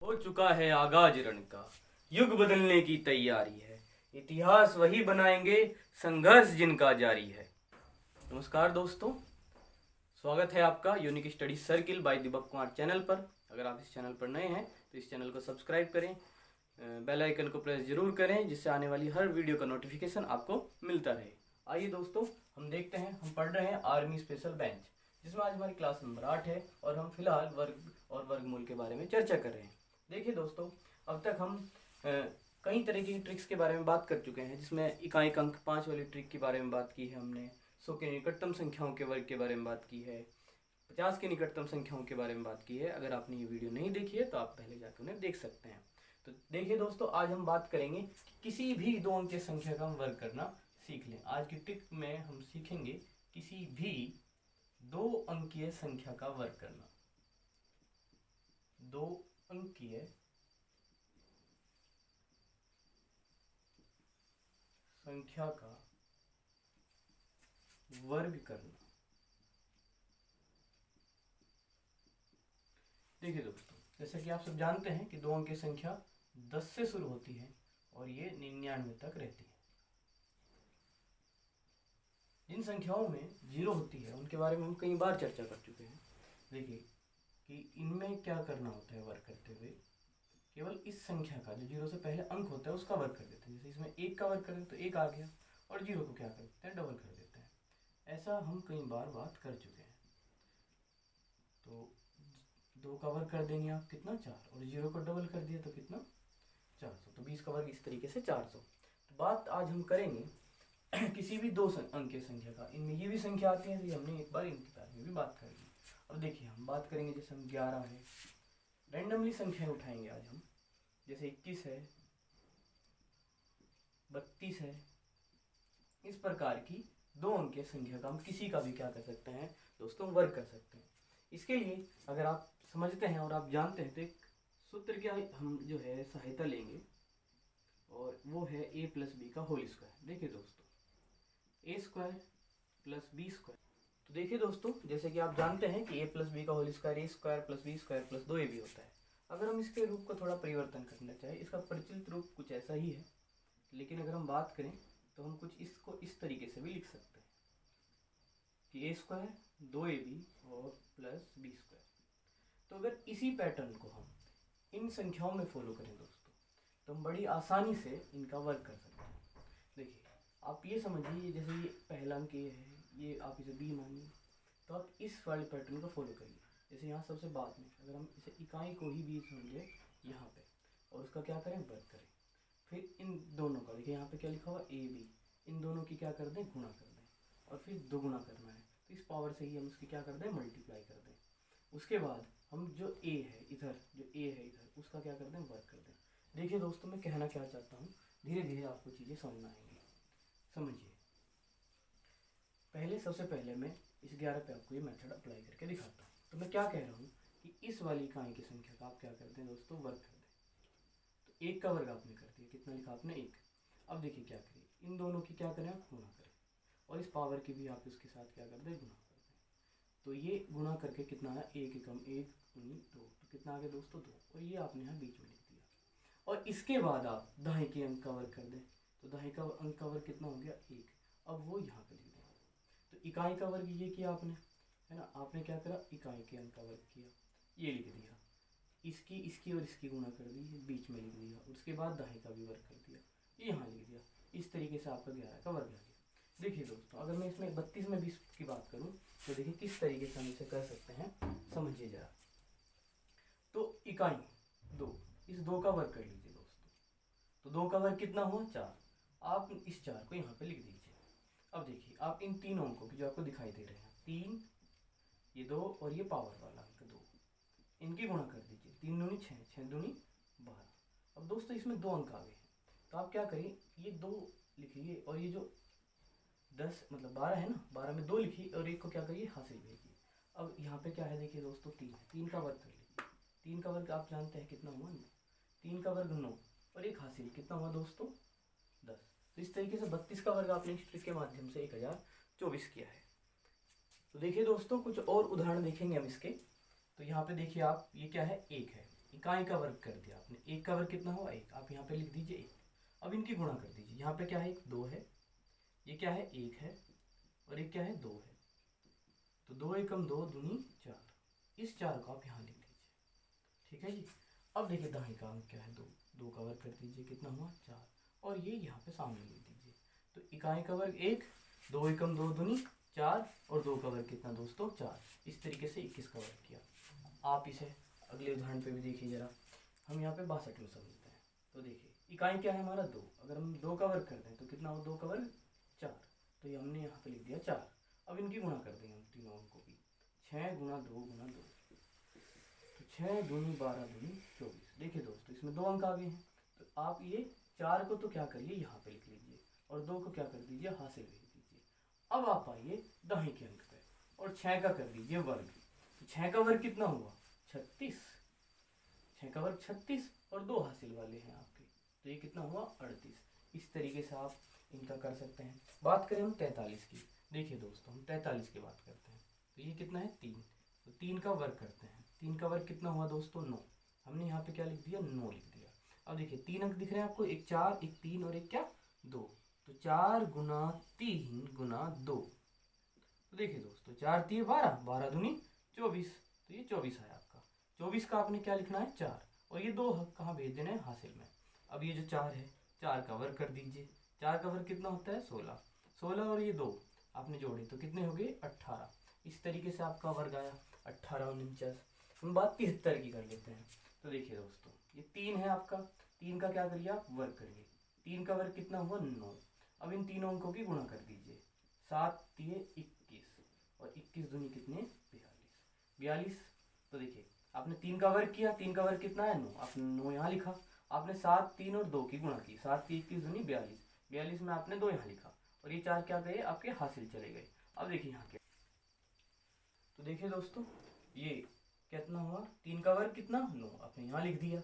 हो चुका है आगाज रण का, युग बदलने की तैयारी है। इतिहास वही बनाएंगे, संघर्ष जिनका जारी है। नमस्कार दोस्तों, स्वागत है आपका unique study circle bye Deepak Kumar channel पर। अगर आप इस चैनल पर नए हैं तो इस चैनल को सब्सक्राइब करें, बेल आइकन को प्रेस जरूर करें, जिससे आने वाली हर वीडियो का नोटिफिकेशन आपको मिलता रहे। आइए दोस्तों, हम देखते हैं, हम पढ़ रहे हैं आर्मी स्पेशल बेंच, जिसमें आज हमारी क्लास नंबर 8 है और हम फिलहाल वर्ग और वर्गमूल के बारे में चर्चा कर रहे हैं। देखिए दोस्तों, अब तक हम कई तरह की ट्रिक्स के बारे में बात कर चुके हैं, जिसमें इकाई अंक 5 वाली ट्रिक के बारे में बात की है हमने, 100 के निकटतम संख्याओं के वर्ग के बारे में बात की है, 50 के निकटतम संख्याओं के बारे में बात की है। अगर आपने ये वीडियो नहीं देखी है तो आप पहले जाकर उन्हें देख सकते हैं। तो देखिए दोस्तों, आज हम बात करेंगे कि किसी भी 2 अंकीय संख्या का हम वर्ग करना सीख लें। आज की ट्रिक में हम सीखेंगे किसी भी 2 अंकीय संख्या का वर्ग करना। 2 अंकीय संख्या का वर्ग करना। देखिए दोस्तों, जैसा कि आप सब जानते हैं कि 2 अंकीय संख्या 10 से शुरू होती है और ये 99 तक रहती है। जिन संख्याओं में 0 होती है उनके बारे में हम कई बार चर्चा कर चुके हैं। देखिए कि इनमें क्या करना होता है वर्ग करते हुए, केवल इस संख्या का जो 0 से पहले अंक होता है उसका वर्ग कर देते हैं। जैसे इसमें 1 का वर्ग करें तो 1 आ गया, और 0 को क्या कर देते हैं, डबल कर देते हैं। ऐसा हम कई बार बात कर चुके हैं। तो 2 का वर्ग कर देंगे आप, कितना, 4, और 0 को डबल कर दिया तो कितना, 400। तो 20 का वर्ग इस तरीके से 400। तो बात आज हम करेंगे किसी भी 2 अंकीय संख्या का। इनमें ये भी संख्या आती है, हमने एक बार इनके बारे में भी बात कर ली। अब देखिए, हम बात करेंगे, जैसे हम 11 है, रैंडमली संख्याएं उठाएंगे आज हम। जैसे 21 है, 32 है, इस प्रकार की 2 अंकीय संख्या का हम किसी का भी क्या कर सकते हैं दोस्तों, वर्ग कर सकते हैं। इसके लिए अगर आप समझते हैं और आप जानते हैं तो एक सूत्र की हम जो है सहायता लेंगे, और वो है a प्लस बी का होल स्क्वायर। देखिए दोस्तों, a square plus B square. तो देखिए दोस्तों, जैसे कि आप जानते हैं कि a प्लस बी का whole square a square plus B square plus 2ab होता है। अगर हम इसके रूप को थोड़ा परिवर्तन करना चाहें, इसका प्रचलित रूप कुछ ऐसा ही है, लेकिन अगर हम बात करें तो हम कुछ इसको इस तरीके से भी लिख सकते हैं कि a स्क्वायर 2ab और प्लस बी स्क्वायर। तो अगर इसी पैटर्न को हम इन संख्याओं में फॉलो करें दोस्तों, तो हम बड़ी आसानी से इनका वर्ग कर सकते हैं। देखिए, आप ये समझिए, जैसे ये पहला अंक ये है, ये आप इसे b मानिए, तो आप इस वाले पैटर्न को फॉलो करिए। जैसे यहाँ सबसे बाद में अगर हम इसे इकाई को ही b समझे यहाँ पे, और उसका क्या करें, वर्ग करें। फिर इन दोनों का देखिए, यहाँ पे क्या लिखा हुआ, a b, इन दोनों की क्या कर दें, गुणा कर दें, और फिर दोगुना करना है, तो इस पावर से ही हम उसकी क्या कर दें, मल्टीप्लाई कर दें। उसके बाद हम जो a है इधर, उसका क्या कर दें, वर्ग कर दें। देखिए दोस्तों, मैं कहना क्या चाहता हूँ, धीरे धीरे आपको चीज़ें समझ में आएंगी। समझिए, सबसे पहले मैं इस 11 पे आपको ये मेथड अप्लाई करके दिखाता हूँ। तो मैं क्या कह रहा हूँ कि इस वाली इकाई की संख्या का आप क्या करते हैं दोस्तों, वर्ग कर दें। तो 1 का वर्ग आपने कर दिया, कितना लिखा आपने, 1। अब देखिए क्या करिए, इन दोनों की क्या करें, आप गुणा करें, और इस पावर की भी आप इसके साथ क्या कर दें, गुणा कर दें। तो ये गुणा करके कितना है, 1 एकम 1 दूनी 2, तो कितना आ गया दोस्तों, 2, और ये आपने यहाँ बीच में लिख दिया। और इसके बाद आप दाएं के अंक का वर्ग कर दें, तो दाएं का अंक का वर्ग कितना हो गया, 1। अब वो यहाँ पे लिख दें। तो इकाई का वर्ग ये किया आपने, है ना, आपने क्या करा, इकाई के अंक का वर्ग किया, ये लिख दिया। इसकी और इसकी गुणा कर दी, बीच में लिख दिया। उसके बाद दाएं का भी वर्ग कर दिया, ये यहाँ लिख दिया। इस तरीके से आपका 11 का वर्ग आ गया। देखिए दोस्तों, अगर मैं इसमें 32 में 20 की बात करूं तो देखिए किस तरीके से हम इसे कर सकते हैं, समझिए जरा। तो इकाई 2, इस 2 का वर्ग कर लीजिए दोस्तों। तो 2 का वर्ग कितना हुआ, 4। आप इस 4 को यहाँ पे लिख दीजिए। अब देखिए, आप इन तीनों अंकों की जो आपको दिखाई दे रहे हैं, 3, ये 2 और ये पावर वाला अंक 2, इनकी गुणा कर दीजिए। 3 दूनी 6, 6 दूनी 12। अब दोस्तों इसमें 2 अंक आ गए हैं, तो आप क्या करिए, ये 2 लिखिए, और ये जो 10 मतलब 12 है ना, 12 में 2 लिखिए, और 1 को क्या करिए, हासिल भेजिए। अब यहाँ पे क्या है, देखिए दोस्तों, 3 है, 3 का वर्ग कर लीजिए। 3 का वर्ग आप जानते हैं कितना हुआ, 9। 3 का वर्ग 9, और 1 हासिल, कितना हुआ दोस्तों, 10। तो इस तरीके से 32 का वर्ग आपने इस ट्रिक के माध्यम से 1024 किया है। तो देखिए दोस्तों, कुछ और उदाहरण देखेंगे हम इसके। तो यहाँ पे देखिए आप, ये क्या है, 1 है, इकाई का वर्ग कर दिया आपने। एक का वर्ग कितना हुआ? एक। आप यहाँ पे लिख दीजिए एक। अब इनकी गुणा कर दीजिए। यहाँ पे क्या है? एक 2 है, ये क्या है? 1 है, और ये क्या है? 2 है। तो 2 एकम 2 दूनी 4। इस 4 को आप यहाँ लिख दीजिए। ठीक है जी। अब देखिए दाहिने का अंक क्या है? 2। 2 का वर्ग कर दीजिए, कितना हुआ? 4। और ये यहाँ पे सामने लिख दीजिए। तो इकाई का वर्ग 1, 2 एकम 2 दूनी 4, और 2 का वर्ग कितना दोस्तों? 4। इस तरीके से 21 का वर्ग किया। आप इसे अगले उदाहरण पे भी देखिए जरा। हम यहाँ पे 62 में समझते हैं। तो देखिए इकाई क्या है हमारा? 2। अगर हम 2 का वर्ग करते हैं तो कितना हो? 2 का वर्ग 4। तो ये हमने यहाँ पे लिख दिया 4। अब इनकी गुणा कर देंगे हम तीनों अंकों की। 6 गुणा 2 गुणा 2, तो 6 दूनी 12 दूनी 24। देखिए दोस्तों इसमें 2 अंक आ गए हैं। तो आप ये 4 को तो क्या करिए? यहाँ पे लिख लीजिए, और 2 को क्या कर दीजिए? हासिल भेज दीजिए। अब आप आइए दाहिने के अंक पे, और 6 का कर दीजिए वर्ग। तो 6 का वर्ग कितना हुआ? 36। 6 का वर्ग 36, और 2 हासिल वाले हैं आपके, तो ये कितना हुआ? 38। इस तरीके से आप इनका कर सकते हैं। बात करें हम 43 की। देखिए दोस्तों हम 43 की बात करते हैं। तो ये कितना है? 3। तो 3 का वर्ग करते हैं। 3 का वर्ग कितना हुआ दोस्तों? 9। हमने यहाँ पे क्या लिख दिया? 9 लिख दिया। अब देखिए 3 अंक दिख रहे हैं आपको? एक 4, एक 3, और एक क्या? 2। तो 4 गुना 3 गुना 2। तो देखिए दोस्तों 4 3 12, 12 दूनी 24। तो ये 24 है आपका। 24 का आपने क्या लिखना है? 4। और ये 2 कहाँ भेज देना है? हासिल में। अब ये जो 4 है, 4 का वर्ग कर दीजिए। 4 का वर्ग कितना होता है? 16। 16 और ये 2 आपने जोड़े तो कितने हो गए? 18। इस तरीके से आपका वर्ग आया 18 49। हम बात 73 की कर लेते हैं। तो देखिए दोस्तों ये 3 है आपका। 3 का क्या करिए आप? वर्ग करिए। 3 का वर्ग कितना हुआ? 9। अब इन तीनों अंकों की गुणा कर दीजिए। 7 3 21, और 21 दूनी कितने? 42। 42। तो देखिए आपने 3 का वर्ग किया। 3 का वर्ग कितना है? 9। आपने 9 यहाँ लिखा। आपने 7 3 और 2 की गुणा की। 7 की 21 दूनी 42। 42 में आपने 2 यहाँ लिखा, और ये 4 क्या गए? आपके हासिल चले गए। अब देखिए यहाँ क्या। तो देखिए दोस्तों ये कितना हुआ? 3 का वर्ग कितना? 9। आपने यहाँ लिख दिया।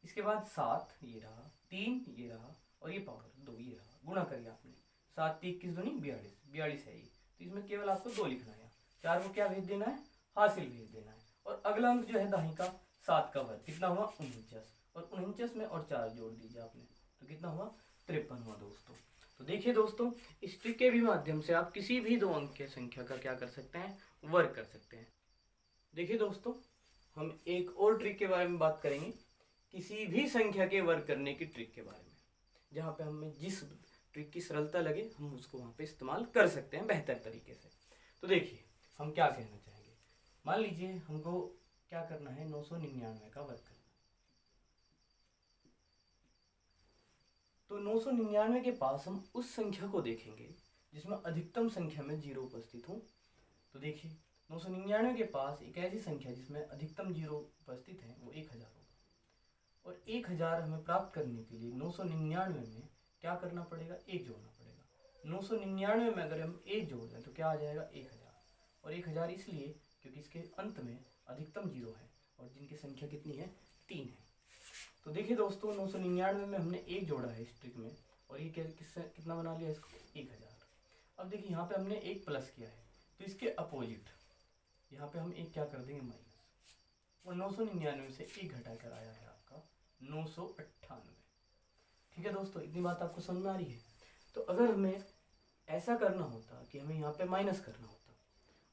इसके बाद 7 ये रहा, 3 ये रहा, और ये पावर 2 ये रहा। गुणा करिए आपने। 7 3 21 दूनी 42। 42 है ये। तो इसमें केवल आपको 2 लिखना है। 4 को क्या भेज देना है? हासिल भेज देना है। और अगला अंक जो है दाहिने का, 7 का वर्ग कितना हुआ? 49। और 49 में और 4 जोड़ दीजिए आपने, तो कितना हुआ? 53 हुआ दोस्तों। तो देखिए दोस्तों इस ट्रिक के भी माध्यम से आप किसी भी 2 अंक की संख्या का क्या कर सकते हैं? वर्ग कर सकते हैं। देखिए दोस्तों हम एक और ट्रिक के बारे में बात करेंगे, किसी भी संख्या के वर्ग करने की ट्रिक के बारे में, जहाँ पे हमें जिस ट्रिक की सरलता लगे हम उसको वहाँ पे इस्तेमाल कर सकते हैं बेहतर तरीके से। तो देखिए हम क्या कहना चाहेंगे। मान लीजिए हमको क्या करना है? 999 का वर्ग करना। तो 999 के पास हम उस संख्या को देखेंगे जिसमें अधिकतम संख्या में 0 उपस्थित हो। तो देखिए 999 के पास एक ऐसी संख्या जिसमें अधिकतम 0 उपस्थित है, वो 1000 होगा। और 1000 हमें प्राप्त करने के लिए 999 में क्या करना पड़ेगा? 1 जोड़ना पड़ेगा। 999 में अगर हम 1 जोड़ दें तो क्या आ जाएगा? 1000। और 1000 इसलिए क्योंकि इसके अंत में अधिकतम 0 है, और जिनकी संख्या कितनी है? 3 है। तो देखिए दोस्तों 999 में हमने 1 जोड़ा है इस ट्रिक में, और ये कितना बना लिया इसको? 1000। अब देखिए यहाँ पे हमने 1 प्लस किया है, तो इसके अपोजिट यहाँ पे हम 1 क्या कर देंगे? माइनस। और 999 से 1 घटा कर आया है आपका 998। ठीक है दोस्तों इतनी बात आपको समझ में आ रही है? तो अगर हमें ऐसा करना होता कि हमें यहाँ पे माइनस करना होता,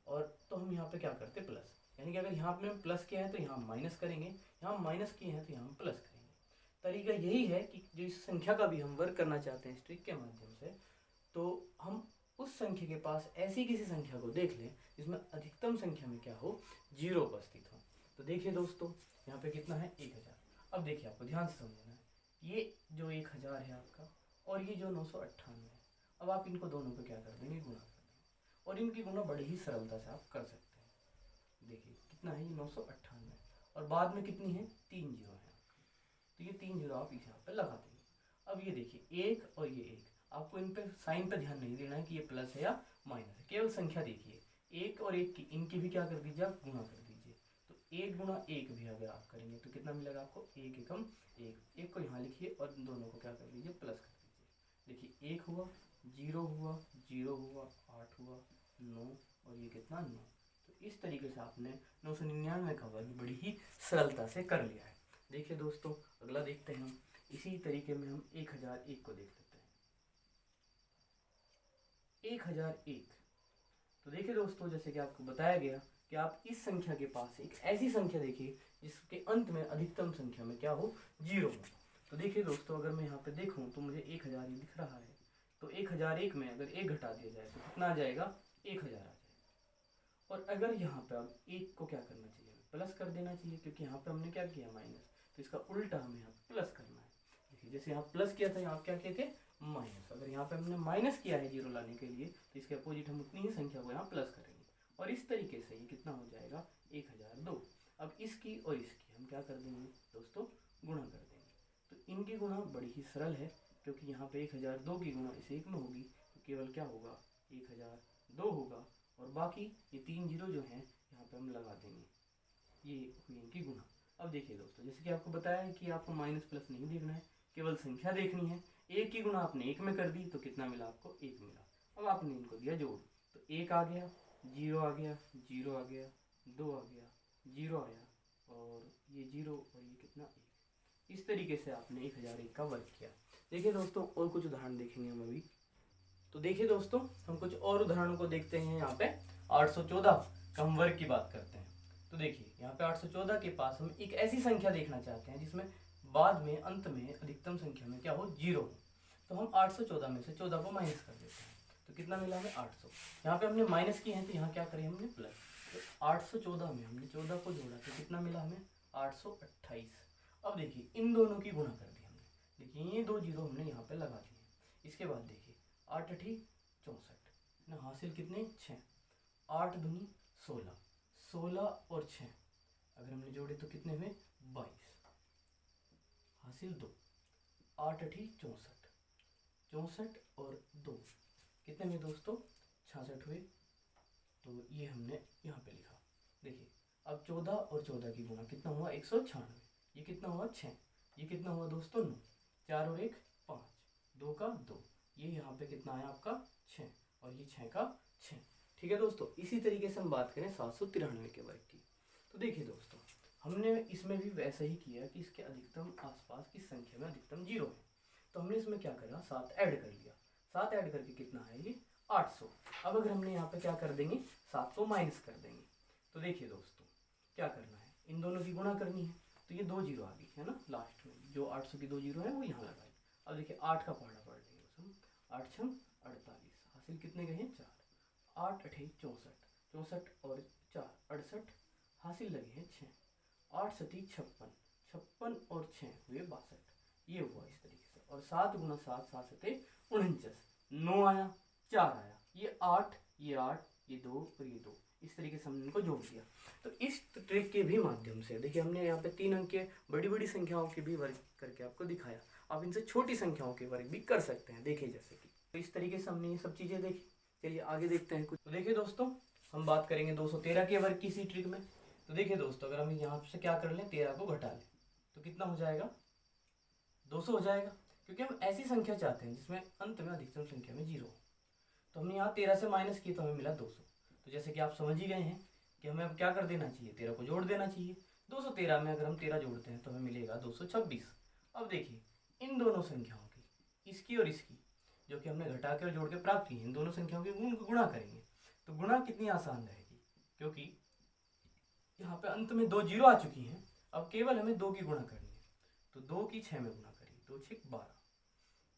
और तो हम यहाँ पे क्या करते? प्लस। यानी कि अगर यहाँ पे हम प्लस किया है तो यहाँ माइनस करेंगे, यहाँ माइनस किए हैं तो यहाँ हम प्लस करेंगे। तरीका यही है कि जो इस संख्या का भी हम वर्ग करना चाहते हैं इस ट्रिक के माध्यम से, तो हम उस संख्या के पास ऐसी किसी संख्या को देख लें जिसमें अधिकतम संख्या में क्या हो? 0 उपस्थित हो। तो देखिए दोस्तों यहाँ पे कितना है? 1000। अब देखिए आपको ध्यान से समझना है, ये जो 1000 है आपका, और ये जो 998 है, अब आप इनको दोनों को क्या कर देंगे? गुणा कर देंगे। और इनकी गुणा बड़ी ही सरलता से आप कर सकते हैं। देखिए कितना है? ये 998, और बाद में कितनी है? 3 जीरो है आपकी। तो ये 3 जीरो आप इस यहाँ पर लगा देंगे। अब ये देखिए 1 और ये 1, आपको इन पे साइन पे ध्यान नहीं देना है कि ये प्लस है या माइनस है, केवल संख्या देखिए। 1 और 1 की इनकी भी क्या कर दीजिए? आप गुणा कर दीजिए। तो 1 गुणा 1 भी अगर आप करेंगे तो कितना मिलेगा आपको? 1 एकम 1। 1 को यहाँ लिखिए और दोनों को क्या कर दीजिए? प्लस कर दीजिए। देखिए 1 हुआ, 0 हुआ, 0 हुआ, 8 हुआ, 9, और ये कितना? 9। तो इस तरीके से आपने 999 का वर्ग बड़ी ही सरलता से कर लिया है। देखिए दोस्तों, अगला देखते हैं हम। इसी तरीके में हम 1001 को देख लेते हैं। 1001, तो देखिए दोस्तों, जैसे कि आपको बताया गया कि आप इस संख्या के पास एक ऐसी संख्या देखिए जिसके अंत में अधिकतम संख्या में क्या हो, 0 हो। तो देखिए दोस्तों, अगर मैं यहाँ पे देखूँ तो मुझे 1000 ही दिख रहा है। तो 1001 में अगर 1 घटा दिया जाए तो कितना आ जाएगा, 1000 आ जाएगा। और अगर यहाँ पे अब 1 को क्या करना चाहिए, प्लस कर देना चाहिए, क्योंकि यहाँ पे हमने क्या किया, माइनस। तो इसका उल्टा हमें यहाँ प्लस करना है। देखिए, जैसे यहाँ प्लस किया था, यहाँ क्या किए थे, माइनस। अगर यहाँ पे हमने माइनस किया है 0 लाने के लिए, तो इसके अपोजिट हम उतनी ही संख्या को यहाँ प्लस करेंगे। और इस तरीके से ये कितना हो जाएगा, 1002। अब इसकी और इसकी हम क्या कर देंगे दोस्तों, गुणा कर देंगे। तो इनकी गुणा बड़ी ही सरल है, क्योंकि यहाँ पे 1002 की गुणा इस 1 में होगी, तो केवल क्या होगा, 1002 होगा। और बाकी ये 3 जीरो जो हैं यहाँ पे हम लगा देंगे, ये हुई इनकी गुणा। अब देखिए दोस्तों, जैसे कि आपको बताया है कि आपको माइनस प्लस नहीं देखना है, केवल संख्या देखनी है। 1 की गुणा आपने 1 में कर दी तो कितना मिला आपको, 1 मिला। अब आपने इनको दिया जोड़, तो 1 आ गया, 0 आ गया, 0 आ गया, 2 आ गया, 0 आया, और ये 0 और ये कितना, 1। इस तरीके से आपने 1001 का वर्क किया। देखिए दोस्तों, और कुछ उदाहरण देखेंगे हम अभी। तो देखिए दोस्तों, हम कुछ और उदाहरणों को देखते हैं। यहाँ पे 814 का हम वर्ग की बात करते हैं। तो देखिए, यहाँ पे 814 के पास हम एक ऐसी संख्या देखना चाहते हैं जिसमें बाद में अंत में अधिकतम संख्या में क्या हो, 0 हो। तो हम 814 में से 14 को माइनस कर देते हैं, तो कितना मिला हमें, 800। यहाँ पे हमने माइनस किए हैं, तो यहाँ क्या करें हमने, प्लस। तो 814 में हमने 14 को जोड़ा तो कितना मिला हमें, 828। अब देखिए, इन दोनों की गुणा कर दी हमने। देखिए, ये 2 जीरो हमने यहाँ पे लगा दिए। इसके बाद देखिए, 8 अठी 64 ना, हासिल कितने, 6। 8 दूनी 16, 16 और 6 अगर हमने जोड़े तो कितने हुए, 22, हासिल 2। 8 अठी 64, 64 और 2 कितने में दोस्तों, 66 हुए। तो ये हमने यहाँ पे लिखा। देखिए, अब 14 और 14 की गुणा कितना हुआ, 196। ये कितना हुआ, 6। ये कितना हुआ दोस्तों, 9। 4 और 1 5, 2 का 2। ये यहाँ पे कितना आया आपका, 6, और ये 6 का 6। ठीक है दोस्तों, इसी तरीके से हम बात करें 793 के वर्ग की। तो देखिए दोस्तों, हमने इसमें भी वैसा ही किया कि इसके अधिकतम आसपास की संख्या में अधिकतम 0 है। तो हमने इसमें क्या करा, 7 ऐड कर लिया। 7 ऐड करके कितना है, ये 800। अब अगर हमने यहाँ पे क्या कर देंगे, 7 को माइनस कर देंगे। तो देखिए दोस्तों, क्या करना है, इन दोनों की गुणा करनी है। तो ये 2 जीरो आ गई है ना, लास्ट में जो 800 की 2 जीरो है वो यहाँ लगाए। अब देखिए, 8 का पहाड़ा पढ़ लेंगे बस हम। 8 छम 48, हासिल कितने गए हैं, 4। 8 अठे 64, 64 और 4 68, हासिल लगे हैं 6। 8 सती 56, 56 और 6 हुए 62। ये हुआ इस तरीके से। और 7 गुना 7, 7 सते 49, 9 आया, 4 आया, ये 8, ये 8, ये 2 और ये 2। इस तरीके से हमने इनको जोड़ दिया। तो इस ट्रिक के भी माध्यम से देखिए, हमने यहाँ पे 3 अंक के बड़ी बड़ी संख्याओं के भी वर्ग करके आपको दिखाया। आप इनसे छोटी संख्याओं के वर्ग भी कर सकते हैं, देखिए जैसे कि। तो इस तरीके से हमने ये सब चीज़ें देखी। चलिए आगे देखते हैं कुछ। तो देखिए दोस्तों, हम बात करेंगे 213 के वर्ग की इसी ट्रिक में। तो देखिए दोस्तों, अगर हम यहाँ से क्या कर लें, 13 को घटा लें तो कितना हो जाएगा, 200 हो जाएगा। क्योंकि हम ऐसी संख्या चाहते हैं जिसमें अंत में अधिकतम संख्या में 0 हो। तो हमने यहाँ 13 से माइनस किया तो हमें मिला 200। तो जैसे कि आप समझ ही गए हैं कि हमें अब क्या कर देना चाहिए, 13 को जोड़ देना चाहिए। 213 में अगर हम 13 जोड़ते हैं तो हमें मिलेगा 226। अब देखिए, इन दोनों संख्याओं की, इसकी और इसकी, जो कि हमने घटा कर जोड़ के प्राप्त की, इन दोनों संख्याओं की गुणा करेंगे। तो गुणा कितनी आसान रहेगी, क्योंकि यहाँ पे अंत में 2 जीरो आ चुकी हैं। अब केवल हमें 2 की गुणा करनी है। तो 2 की 6 में गुणा करेंगे, 2 6 12,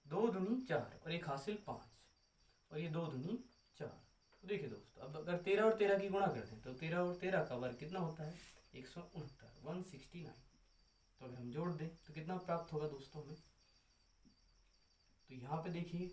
2 दूनी 4 और एक हासिल 5, और ये 2 दूनी 4। तो देखिए दोस्तों, अब अगर 13 और 13 की गुणा करते हैं तो 13 और 13 का वर्ग कितना होता है, 169। तो अगर हम जोड़ दें तो कितना प्राप्त होगा दोस्तों हमें। तो यहाँ पे देखिए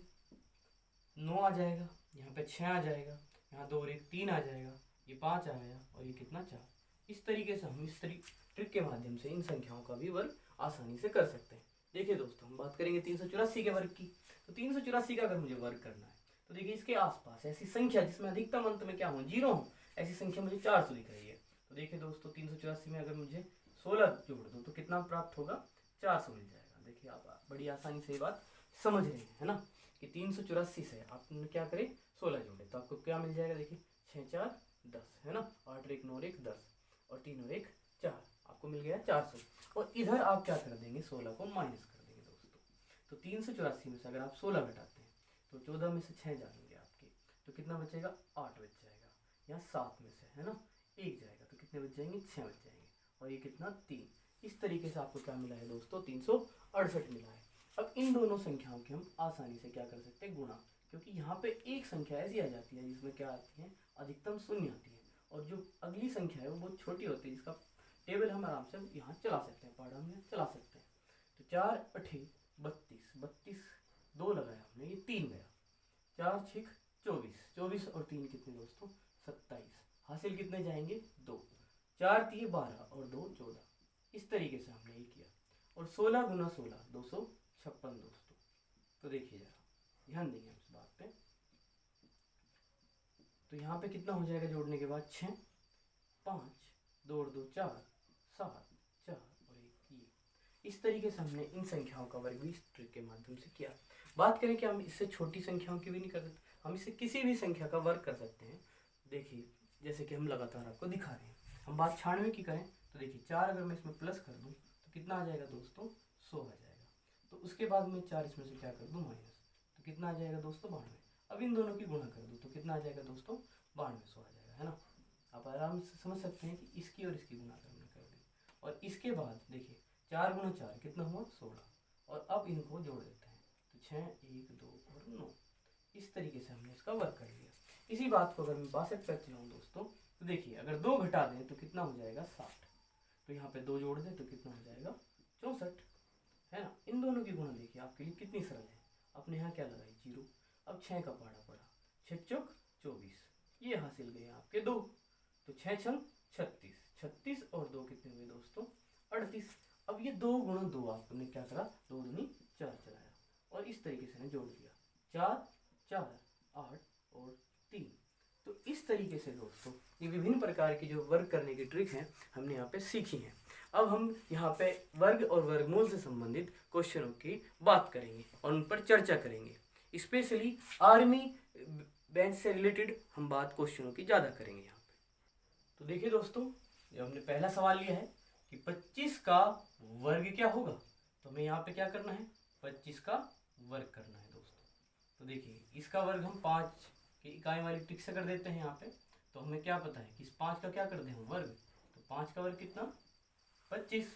9 आ जाएगा, यहाँ पे 6 आ जाएगा, यहाँ 2 और 1 3 आ जाएगा, ये 5 आया, और ये कितना 4। इस तरीके से हम इस ट्रिक के माध्यम से इन संख्याओं का भी वर्ग आसानी से कर सकते हैं। देखिए दोस्तों, हम बात करेंगे 384 के वर्ग की। तो 384 का अगर मुझे वर्ग करना है तो देखिए, इसके आसपास ऐसी संख्या जिसमें अधिकतम अंत में क्या हो, 0 हो, ऐसी संख्या मुझे 400 दिख रही है। तो देखिए दोस्तों, 384 में अगर मुझे 16 जोड़ दो तो कितना प्राप्त होगा, 400 मिल जाएगा। देखिए, आप बड़ी आसानी से ये बात समझ रहे हैं, है ना, कि 384 से आपने क्या करें, 16 जोड़े तो आपको क्या मिल जाएगा। देखिए, 6 4 10 है ना, 8 और 1 9 और 1 10, और 3 और 1 4, आपको मिल गया 400। और इधर आप क्या कर देंगे, 16 को माइनस कर देंगे दोस्तों। तो 384 में से अगर आप 16 घटाते हैं तो 14 में से 6 जाएंगे आपके, तो कितना बचेगा, 8 बच जाएगा। यहाँ 7 में से है ना 1 जाएगा, तो कितने बच जाएंगे, 6 बच जाएंगे। और ये कितना, 3। इस तरीके से आपको क्या मिला है दोस्तों, 368 मिला है। अब इन दोनों संख्याओं के हम आसानी से क्या कर सकते हैं, गुणा। क्योंकि यहाँ पे एक संख्या ऐसी आ जाती है जिसमें क्या आती है, अधिकतम शून्य आती है, और जो अगली संख्या है वो बहुत छोटी होती है, जिसका टेबल हम आराम से यहाँ चला सकते हैं, पहाड़ा में चला सकते हैं। तो 4 8 32, 32 2 लगाया हमने, ये 3 गया। 4 6 24, 24 और 3 कितने दोस्तों, 27। हासिल कितने जाएंगे, 2। 4 3 12 और 2 14। इस तरीके से हमने ये किया। और 16 गुना 16 256 दोस्तों। तो देखिए जरा, ध्यान देंगे इस बात पे। तो यहाँ पे कितना हो जाएगा जोड़ने के बाद, 6 5 2 और 2 4 7 4 और 1 ये। इस तरीके से हमने इन संख्याओं का वर्ग भी इस ट्रिक के माध्यम से किया। बात करें कि हम इससे छोटी संख्याओं की भी नहीं कर सकते, हम इससे किसी भी संख्या का वर्ग कर सकते हैं। देखिए जैसे कि हम लगातार आपको दिखा रहे हैं। हम बात 96 की करें तो देखिए 4 अगर मैं इसमें प्लस कर दूं तो कितना आ जाएगा दोस्तों, 100 आ जाएगा। तो उसके बाद में 4 इसमें से क्या कर दूं, माइनस, तो कितना आ जाएगा दोस्तों, 92। अब इन दोनों की गुणा कर दूं तो कितना आ जाएगा दोस्तों, 9200 आ जाएगा, है ना। आप आराम से समझ सकते हैं कि इसकी और इसकी गुणा करने कर दी। और इसके बाद देखिए 4 गुना 4 कितना हुआ, 16। और अब इनको जोड़ देते हैं तो 6 1 2 और 9। इस तरीके से हमने इसका वर्क कर लिया। इसी बात को अगर मैं 62 पर चलाऊँ दोस्तों, तो देखिए अगर 2 घटा दें तो कितना हो जाएगा, 60। तो यहाँ पे 2 जोड़ दें तो कितना हो जाएगा, 64, है ना। इन दोनों की गुणा देखिए आपके लिए कितनी सरल है। अपने यहाँ क्या लगाई, 0। अब 6 का पहाड़ा पड़ा, 6 चौक 24, ये हासिल गए आपके 2। तो 6 छंग 36, 36 और 2 कितने हुए दोस्तों, 38। अब ये 2 गुणा 2 आपने क्या करा, 2 दूनी 4 चलाया और इस तरीके से ने जोड़ दिया, 4 4 8 और 3। तो इस तरीके से दोस्तों ये विभिन्न प्रकार की जो वर्ग करने की ट्रिक हैं हमने यहाँ पे सीखी हैं। अब हम यहाँ पे वर्ग और वर्गमूल से संबंधित क्वेश्चनों की बात करेंगे और उन पर चर्चा करेंगे। स्पेशली आर्मी बेंच से रिलेटेड हम बात क्वेश्चनों की ज़्यादा करेंगे यहाँ पे। तो देखिए दोस्तों, जब हमने पहला सवाल लिया है कि 25 का वर्ग क्या होगा, तो हमें यहाँ पे क्या करना है, 25 का वर्ग करना है दोस्तों। तो देखिए इसका वर्ग हम 5 की इकाई वाली ट्रिक से कर देते हैं यहाँ पे। तो हमें क्या पता है कि इस 5 का क्या कर दें हम वर्ग, तो 5 का वर्ग कितना, 25।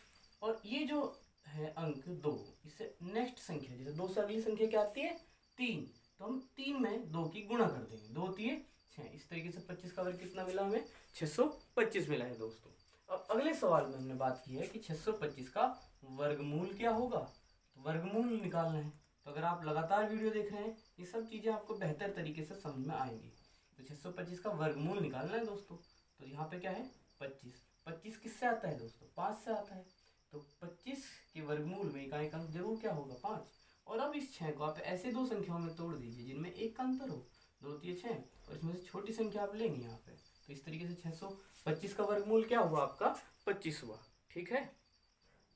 और ये जो है अंक 2, इससे नेक्स्ट संख्या जैसे 2 से अगली संख्या क्या आती है, 3, तो हम 3 में 2 की गुणा कर देंगे, 2 3 6। इस तरीके से 25 का वर्ग कितना मिला हमें, 625 मिला है दोस्तों। अब अगले सवाल में हमने बात की है कि 625 का वर्गमूल क्या होगा, तो वर्गमूल निकालना है। तो अगर आप लगातार वीडियो देख रहे हैं ये सब चीज़ें आपको बेहतर तरीके से समझ में आएंगी। तो 625 का वर्गमूल निकालना है दोस्तों। तो यहाँ पे क्या है, 25। 25 किससे आता है दोस्तों, 5 से आता है। तो 25 के वर्गमूल में इकाई का अंक जरूर क्या होगा, 5। और अब इस 6 को आप ऐसे 2 संख्याओं में तोड़ दीजिए जिनमें 1 का अंतर हो, 2 3 6, और इसमें से छोटी संख्या आप लेंगे यहाँ पे। तो इस तरीके से 625 का वर्गमूल क्या हुआ आपका, 25 हुआ। ठीक है,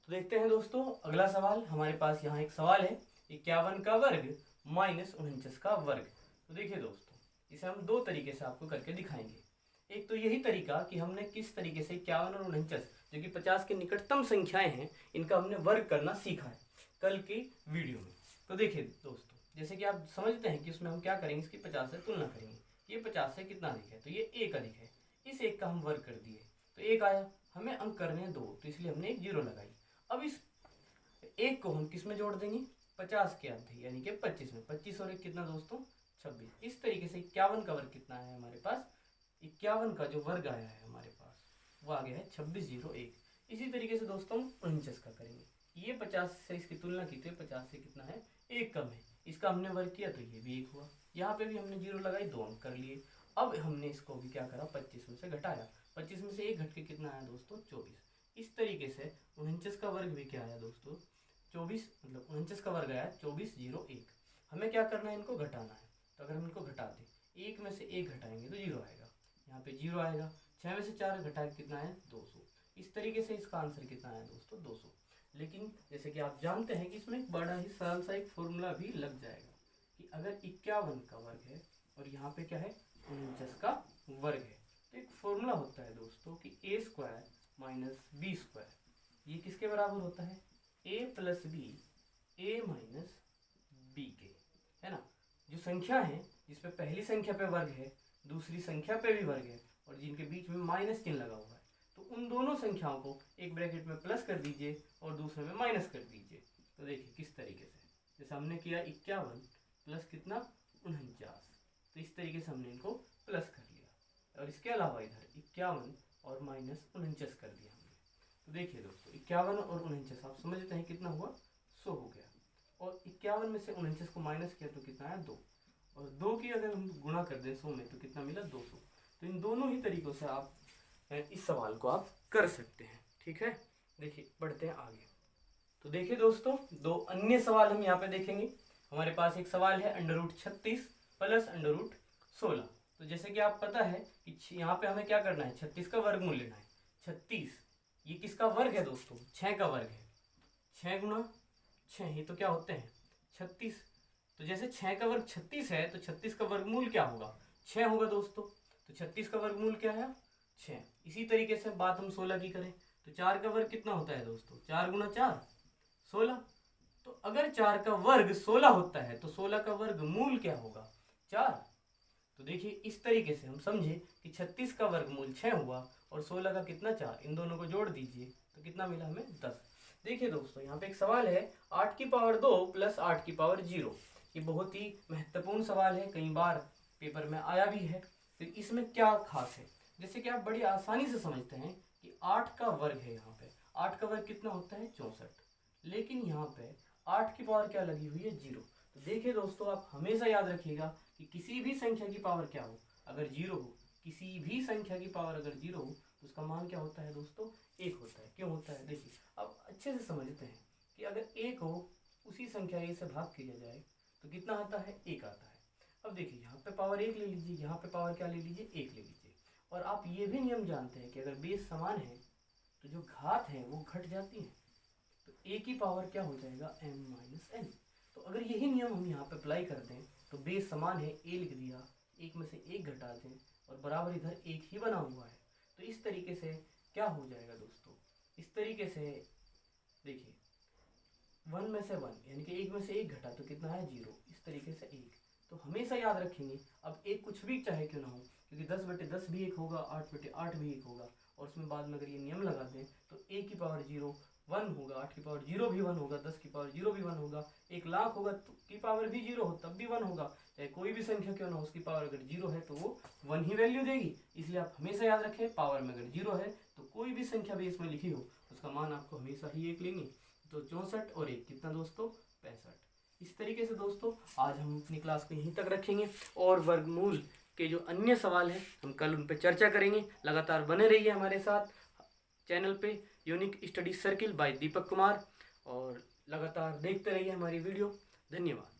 तो देखते हैं दोस्तों अगला सवाल। हमारे पास यहाँ एक सवाल है, 51 का वर्ग माइनस 49 का वर्ग। तो देखिए दोस्तों इसे हम 2 तरीके से आपको करके दिखाएंगे। एक तो यही तरीका कि हमने किस तरीके से 51 और 49 जो कि 50 के निकटतम संख्याएं हैं, इनका हमने वर्ग करना सीखा है कल की वीडियो में। तो देखिए दोस्तों, जैसे कि आप समझते हैं कि उसमें हम क्या करेंगे, इसकी 50 से तुलना करेंगे। ये 50 से कितना अधिक है, तो ये 1 अधिक है। इस 1 का हम वर्ग कर दिए तो 1 आया। हमें अंक करने हैं 2, तो इसलिए हमने एक 0 लगाई। अब इस 1 को हम किस में जोड़ देंगे, 50 के आधे यानी कि 25 में। 25 और 1 कितना दोस्तों, 26। इस तरीके से 51 का वर्ग कितना है हमारे पास, 51 का जो वर्ग आया है हमारे पास वो आ गया है 2601। इसी तरीके से दोस्तों हम 49 का करेंगे। ये 50 से इसकी तुलना की तो 50 से कितना है, 1 कम है। इसका हमने वर्ग किया तो ये भी 1 हुआ। यहाँ पे भी हमने 0 लगाई, 2 अंक कर लिए। अब हमने इसको भी क्या करा, 25 में से घटाया। 25 में से 1 घट के कितना आया दोस्तों, 24। इस तरीके से 49 का वर्ग भी क्या आया दोस्तों, 24, मतलब 49 का वर्ग आया 2401। हमें क्या करना है, इनको घटाना है। तो अगर हम इनको घटा दें, 1 में से 1 घटाएंगे तो 0 आएगा, यहाँ पे 0 आएगा। 6 में से 4 घटा के कितना है, 200। इस तरीके से इसका आंसर कितना आया दोस्तों, 200। लेकिन जैसे कि आप जानते हैं कि इसमें एक बड़ा ही सरल सा एक फॉर्मूला भी लग जाएगा कि अगर 51 का वर्ग है और यहाँ पे क्या है, 49 का वर्ग है, तो एक फॉर्मूला होता है दोस्तों कि a² माइनस बी स्क्वायर, ये किसके बराबर होता है, ए प्लस बी ए माइनस बी के, है ना। जो संख्या है जिसपे पहली संख्या पे वर्ग है, दूसरी संख्या पे भी वर्ग है और जिनके बीच में माइनस चिन्ह लगा हुआ है, तो उन दोनों संख्याओं को एक ब्रैकेट में प्लस कर दीजिए और दूसरे में माइनस कर दीजिए। तो देखिए किस तरीके से, जैसे हमने किया 51 प्लस कितना 49, तो इस तरीके से हमने इनको प्लस कर लिया और इसके अलावा इधर 51 और माइनस 49 कर दिया हमने। तो देखिए दोस्तों 51 और 49 आप समझते हैं कितना हुआ, 100 हो गया, और 51 में से 49 को माइनस किया तो कितना आया 2, और 2 की अगर हम गुणा कर दें 100 में तो कितना मिला 200। तो इन दोनों ही तरीकों से आप इस सवाल को आप कर सकते हैं, ठीक है। देखिए बढ़ते हैं आगे। तो देखिए दोस्तों दो अन्य सवाल हम यहाँ पे देखेंगे। हमारे पास एक सवाल है √36 प्लस √16। तो जैसे कि आप पता है कि यहाँ पे हमें क्या करना है, 36 का वर्गमूल लेना है। 36 ये किसका वर्ग है दोस्तों, 6 का वर्ग है। 6 गुना 6 ये तो क्या होते हैं 36। तो जैसे 6 का वर्ग 36 है तो 36 का वर्गमूल क्या होगा, 6 होगा दोस्तों। तो 36 का वर्गमूल क्या है 6। इसी तरीके से बात हम 16 की करें तो 4 का वर्ग कितना होता है दोस्तों, 4 गुना 4 16। तो अगर 4 का वर्ग 16 होता है तो 16 का वर्गमूल क्या होगा 4। तो देखिए इस तरीके से हम समझे कि 36 का वर्गमूल 6 हुआ और 16 का कितना 4, इन दोनों को जोड़ दीजिए तो कितना मिला हमें 10। देखिए दोस्तों यहाँ पे एक सवाल है 8 की पावर 2 प्लस 8 की पावर 0। ये बहुत ही महत्वपूर्ण सवाल है, कई बार पेपर में आया भी है। तो इसमें क्या खास है, जैसे कि आप बड़ी आसानी से समझते हैं कि 8 का वर्ग है, यहाँ पे 8 का वर्ग कितना होता है 64, लेकिन यहाँ पे 8 की पावर क्या लगी हुई है 0। तो देखिए दोस्तों आप हमेशा याद रखिएगा कि किसी भी संख्या की पावर क्या हो, अगर 0 हो, किसी भी संख्या की पावर अगर 0 हो तो उसका मान क्या होता है दोस्तों 1 होता है। क्यों होता है, देखिए अब अच्छे से समझते हैं कि अगर 1 हो उसी संख्या ए से भाग किया जाए तो कितना आता है 1 आता है। अब देखिए यहाँ पे पावर 1 ले लीजिए, यहाँ पे पावर क्या ले लीजिए 1 ले लीजिए, और आप ये भी नियम जानते हैं कि अगर बेस समान है तो जो घात है वो घट जाती है, तो a की पावर क्या हो जाएगा m माइनस n। तो अगर यही नियम हम यहाँ पे अप्लाई कर दें तो बेस समान है, a लिख दिया, 1 में से 1 घटा दें और बराबर इधर 1 ही बना हुआ है। तो इस तरीके से क्या हो जाएगा दोस्तों, इस तरीके से देखिए 1 में से 1 यानी कि 1 में से 1 घटा तो कितना है 0, इस तरीके से 1। तो हमेशा याद रखेंगे अब एक कुछ भी चाहे क्यों ना हो, क्योंकि 10/10 भी 1 होगा, 8/8 भी 1 होगा, और उसमें बाद में अगर ये नियम लगा दें तो a की पावर 0 1 होगा, 8 की पावर 0 भी 1 होगा, 10 की पावर 0 भी 1 होगा, 1 लाख होगा तो की पावर भी 0 हो तब भी 1 होगा। चाहे कोई भी संख्या क्यों ना हो उसकी पावर अगर 0 है तो वो 1 ही वैल्यू देगी। इसलिए आप हमेशा याद रखें पावर में अगर 0 है तो कोई भी संख्या भी इसमें लिखी हो उसका मान आपको हमेशा ही 1 लेंगे। तो 64 और 1 कितना दोस्तों 65। इस तरीके से दोस्तों आज हम अपनी क्लास को यहीं तक रखेंगे और वर्गमूल के जो अन्य सवाल हैं हम कल उन पर चर्चा करेंगे। लगातार बने रहिए हमारे साथ चैनल पे unique study circle bye Deepak Kumar, और लगातार देखते रहिए हमारी वीडियो। धन्यवाद।